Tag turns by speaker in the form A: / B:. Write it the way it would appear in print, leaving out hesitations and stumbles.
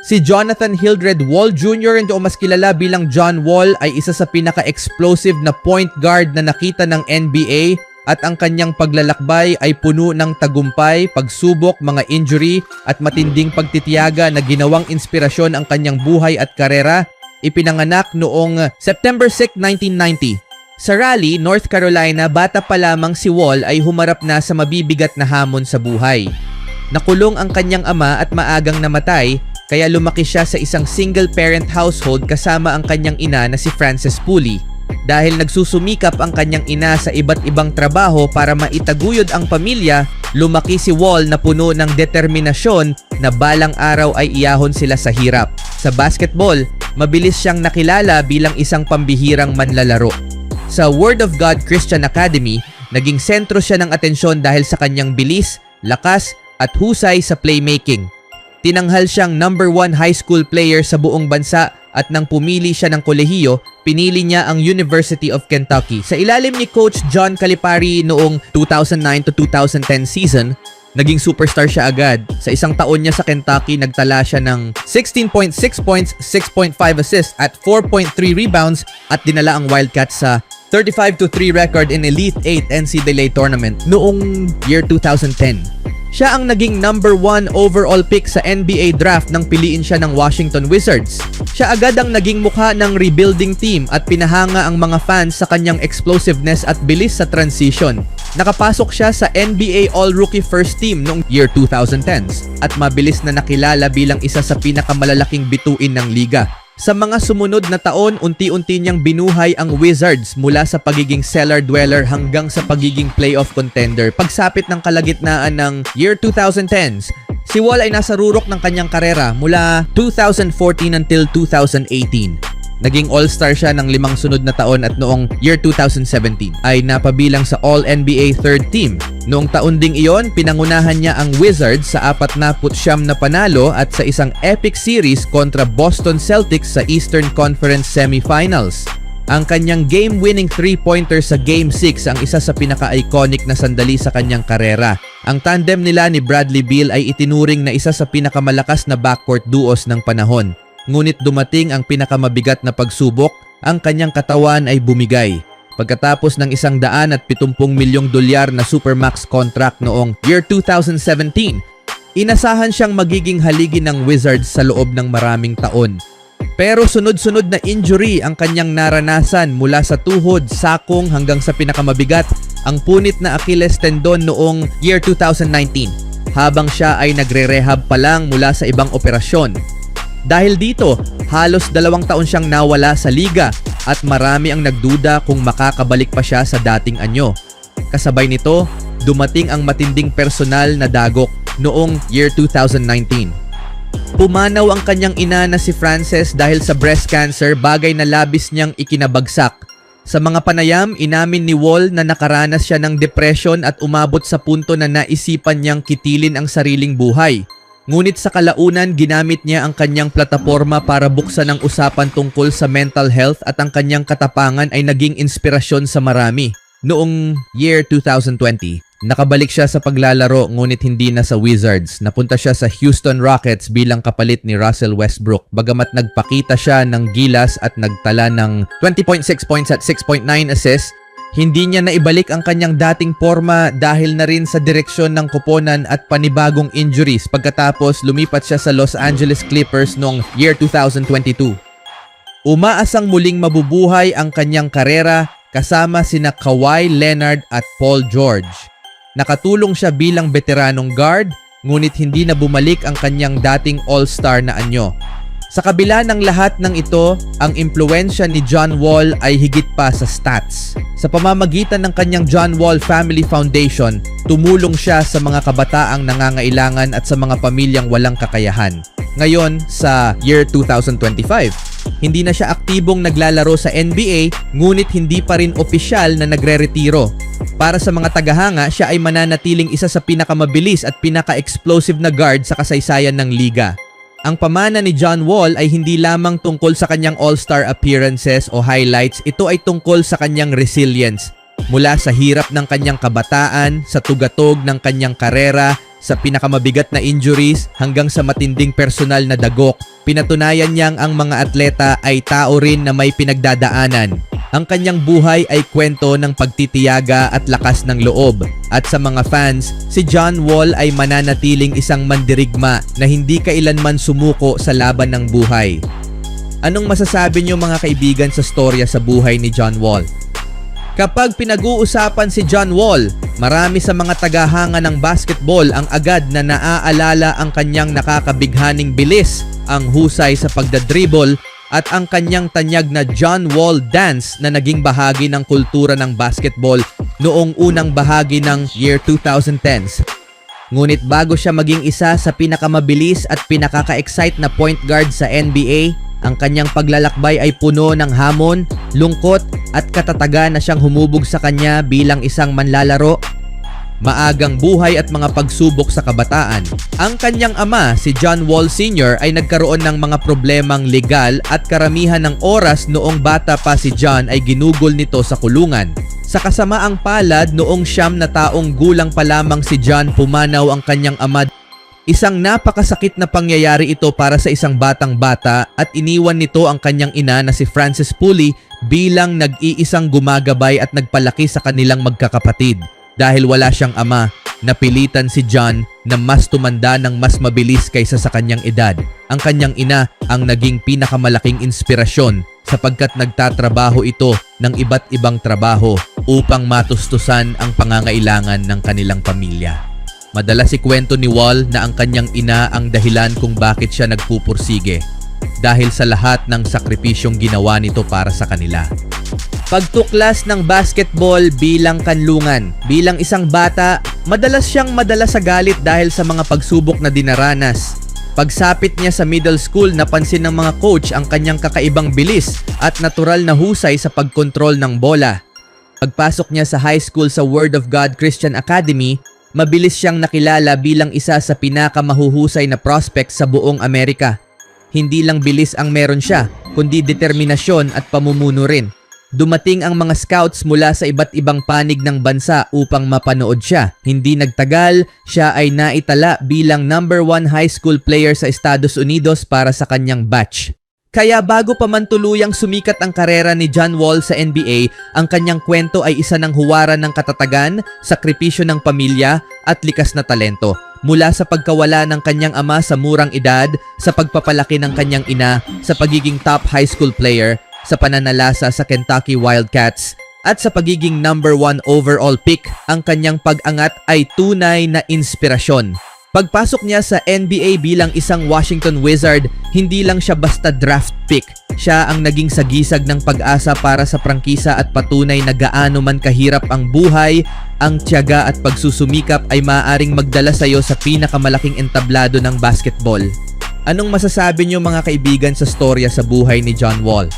A: Si Jonathan Hildred Wall Jr. o mas kilala bilang John Wall ay isa sa pinaka-explosive na point guard na nakita ng NBA at ang kanyang paglalakbay ay puno ng tagumpay, pagsubok, mga injury at matinding pagtitiyaga na ginawang inspirasyon ang kanyang buhay at karera. Ipinanganak noong September 6, 1990. Sa Raleigh, North Carolina, bata pa lamang si Wall ay humarap na sa mabibigat na hamon sa buhay. Nakulong ang kanyang ama at maagang namatay, kaya lumaki siya sa isang single-parent household kasama ang kanyang ina na si Frances Pooley. Dahil nagsusumikap ang kanyang ina sa iba't ibang trabaho para maitaguyod ang pamilya, lumaki si Wall na puno ng determinasyon na balang araw ay iyahon sila sa hirap. Sa basketball, mabilis siyang nakilala bilang isang pambihirang manlalaro. Sa Word of God Christian Academy, naging sentro siya ng atensyon dahil sa kanyang bilis, lakas at husay sa playmaking. Tinanghal siyang number 1 high school player sa buong bansa at nang pumili siya ng kolehiyo, pinili niya ang University of Kentucky. Sa ilalim ni Coach John Calipari noong 2009 to 2010 season, naging superstar siya agad. Sa isang taon niya sa Kentucky, nagtala siya ng 16.6 points, 6.5 assists at 4.3 rebounds at dinala ang Wildcats sa 35-3 record in Elite 8 NCAA tournament noong year 2010. Siya ang naging number 1 overall pick sa NBA draft nang piliin siya ng Washington Wizards. Siya agad ang naging mukha ng rebuilding team at pinahanga ang mga fans sa kanyang explosiveness at bilis sa transition. Nakapasok siya sa NBA All-Rookie First Team noong year 2010s at mabilis na nakilala bilang isa sa pinakamalalaking bituin ng liga. Sa mga sumunod na taon, unti-unti niyang binuhay ang Wizards mula sa pagiging cellar dweller hanggang sa pagiging playoff contender. Pagsapit ng kalagitnaan ng year 2010s, si Wall ay nasa rurok ng kanyang karera mula 2014 until 2018. Naging all-star siya ng 5 sunod na taon at noong year 2017 ay napabilang sa All-NBA third team. Noong taon ding iyon, pinangunahan niya ang Wizards sa 49 na panalo at sa isang epic series kontra Boston Celtics sa Eastern Conference Semifinals. Ang kanyang game-winning 3-pointer sa Game 6 ang isa sa pinaka-iconic na sandali sa kanyang karera. Ang tandem nila ni Bradley Beal ay itinuring na isa sa pinakamalakas na backcourt duos ng panahon. Ngunit dumating ang pinakamabigat na pagsubok, ang kanyang katawan ay bumigay. Pagkatapos ng $170 milyong na Supermax contract noong year 2017, inasahan siyang magiging haligi ng Wizards sa loob ng maraming taon. Pero sunod-sunod na injury ang kanyang naranasan mula sa tuhod, sakong hanggang sa pinakamabigat, ang punit na Achilles tendon noong year 2019, habang siya ay nagre-rehab pa lang mula sa ibang operasyon. Dahil dito, halos 2 taon siyang nawala sa liga at marami ang nagduda kung makakabalik pa siya sa dating anyo. Kasabay nito, dumating ang matinding personal na dagok noong year 2019. Pumanaw ang kanyang ina na si Frances dahil sa breast cancer, bagay na labis niyang ikinabagsak. Sa mga panayam, inamin ni Wall na nakaranas siya ng depression at umabot sa punto na naisipan niyang kitilin ang sariling buhay. Ngunit sa kalaunan, ginamit niya ang kanyang plataforma para buksan ang usapan tungkol sa mental health at ang kanyang katapangan ay naging inspirasyon sa marami. Noong year 2020, nakabalik siya sa paglalaro ngunit hindi na sa Wizards. Napunta siya sa Houston Rockets bilang kapalit ni Russell Westbrook. Bagamat nagpakita siya ng gilas at nagtala ng 20.6 points at 6.9 assists, hindi niya naibalik ang kanyang dating forma dahil na rin sa direksyon ng koponan at panibagong injuries pagkatapos lumipat siya sa Los Angeles Clippers noong year 2022. Umaasang muling mabubuhay ang kanyang karera kasama sina Kawhi Leonard at Paul George. Nakatulong siya bilang veteranong guard ngunit hindi na bumalik ang kanyang dating all-star na anyo. Sa kabila ng lahat ng ito, ang impluwensya ni John Wall ay higit pa sa stats. Sa pamamagitan ng kanyang John Wall Family Foundation, tumulong siya sa mga kabataang nangangailangan at sa mga pamilyang walang kakayahan. Ngayon, sa year 2025, hindi na siya aktibong naglalaro sa NBA, ngunit hindi pa rin opisyal na nagre-retiro. Para sa mga tagahanga, siya ay mananatiling isa sa pinakamabilis at pinaka-explosive na guard sa kasaysayan ng liga. Ang pamana ni John Wall ay hindi lamang tungkol sa kanyang all-star appearances o highlights, ito ay tungkol sa kanyang resilience. Mula sa hirap ng kanyang kabataan, sa tugatog ng kanyang karera, Sa pinakamabigat na injuries hanggang sa matinding personal na dagok, pinatunayan niyang ang mga atleta ay tao rin na may pinagdadaanan. Ang kanyang buhay ay kwento ng pagtitiyaga at lakas ng loob. At sa mga fans, si John Wall ay mananatiling isang mandirigma na hindi kailanman sumuko sa laban ng buhay. Anong masasabi niyo mga kaibigan sa storya sa buhay ni John Wall? Kapag pinag-uusapan si John Wall, marami sa mga tagahanga ng basketball ang agad na naaalala ang kanyang nakakabighaning bilis, ang husay sa pagdadribble at ang kanyang tanyag na John Wall dance na naging bahagi ng kultura ng basketball noong unang bahagi ng year 2010s. Ngunit bago siya maging isa sa pinakamabilis at pinakaka-excite na point guard sa NBA, ang kanyang paglalakbay ay puno ng hamon, lungkot at katatagan na siyang humubog sa kanya bilang isang manlalaro. Maagang buhay at mga pagsubok sa kabataan. Ang kanyang ama, si John Wall Sr. ay nagkaroon ng mga problemang legal at karamihan ng oras noong bata pa si John ay ginugol nito sa kulungan. Sa kasamaang palad, noong 9 na taong gulang pa lamang si John, pumanaw ang kanyang ama. Isang napakasakit na pangyayari ito para sa isang batang-bata at iniwan nito ang kanyang ina na si Frances Pulley bilang nag-iisang gumagabay at nagpalaki sa kanilang magkakapatid. Dahil wala siyang ama, napilitan si John na mas tumanda ng mas mabilis kaysa sa kanyang edad. Ang kanyang ina ang naging pinakamalaking inspirasyon sapagkat nagtatrabaho ito ng iba't ibang trabaho upang matustusan ang pangangailangan ng kanilang pamilya. Madalas ikwento ni Wall na ang kanyang ina ang dahilan kung bakit siya nagpupursige dahil sa lahat ng sakripisyong ginawa nito para sa kanila. Pagtuklas ng basketball bilang kanlungan. Bilang isang bata, madalas siyang madala sa galit dahil sa mga pagsubok na dinaranas. Pagsapit niya sa middle school, napansin ng mga coach ang kanyang kakaibang bilis at natural na husay sa pagkontrol ng bola. Pagpasok niya sa high school sa Word of God Christian Academy, mabilis siyang nakilala bilang isa sa pinakamahuhusay na prospect sa buong Amerika. Hindi lang bilis ang meron siya, kundi determinasyon at pamumuno rin. Dumating ang mga scouts mula sa iba't ibang panig ng bansa upang mapanood siya. Hindi nagtagal, siya ay naitala bilang number 1 high school player sa Estados Unidos para sa kanyang batch. Kaya bago pa man tuluyang sumikat ang karera ni John Wall sa NBA, ang kanyang kwento ay isa ng huwaran ng katatagan, sakripisyo ng pamilya at likas na talento. Mula sa pagkawala ng kanyang ama sa murang edad, sa pagpapalaki ng kanyang ina, sa pagiging top high school player, sa pananalasa sa Kentucky Wildcats, at sa pagiging number 1 overall pick, ang kanyang pag-angat ay tunay na inspirasyon. Pagpasok niya sa NBA bilang isang Washington Wizard, hindi lang siya basta draft pick. Siya ang naging sagisag ng pag-asa para sa prangkisa at patunay na gaano man kahirap ang buhay, ang tiyaga at pagsusumikap ay maaaring magdala sa iyo sa pinakamalaking entablado ng basketball. Anong masasabi niyo mga kaibigan sa storya sa buhay ni John Wall?